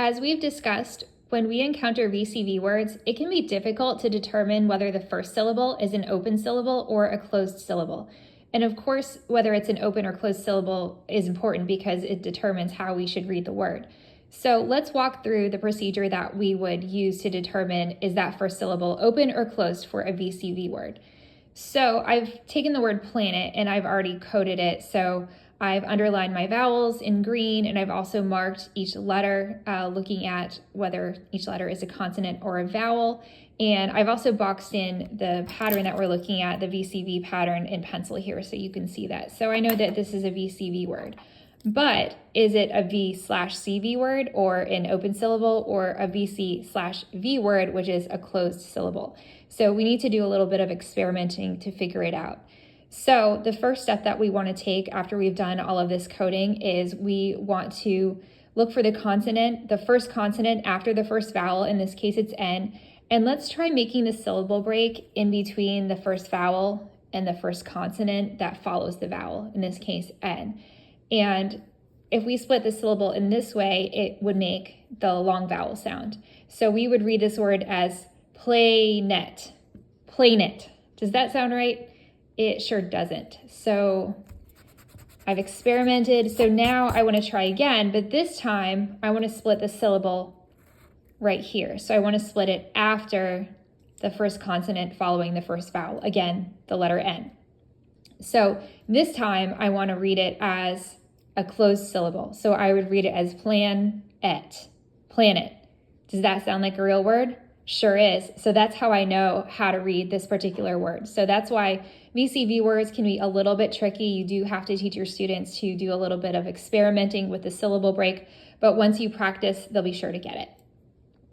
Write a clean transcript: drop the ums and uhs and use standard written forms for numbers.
As we've discussed, when we encounter VCV words, it can be difficult to determine whether the first syllable is an open syllable or a closed syllable. And of course, whether it's an open or closed syllable is important because it determines how we should read the word. So let's walk through the procedure that we would use to determine is that first syllable open or closed for a VCV word. So I've taken the word planet and I've already coded it. So I've underlined my vowels in green, and I've also marked each letter, looking at whether each letter is a consonant or a vowel. And I've also boxed in the pattern that we're looking at, the VCV pattern, in pencil here so you can see that. So I know that this is a VCV word. But is it a V/CV word or an open syllable, or a VC/V word, which is a closed syllable? So we need to do a little bit of experimenting to figure it out. So the first step that we want to take after we've done all of this coding is we want to look for the consonant, the first consonant after the first vowel. In this case, it's N. And let's try making the syllable break in between the first vowel and the first consonant that follows the vowel, in this case, N. And if we split the syllable in this way, it would make the long vowel sound. So we would read this word as planet, planet. Does that sound right? It sure doesn't. So I've experimented. So now I want to try again, but this time I want to split the syllable right here. So I want to split it after the first consonant following the first vowel. Again, the letter N. So this time I want to read it as a closed syllable. So I would read it as planet, planet. Does that sound like a real word? Sure is. So that's how I know how to read this particular word. So that's why VCV words can be a little bit tricky. You do have to teach your students to do a little bit of experimenting with the syllable break, but once you practice, they'll be sure to get it.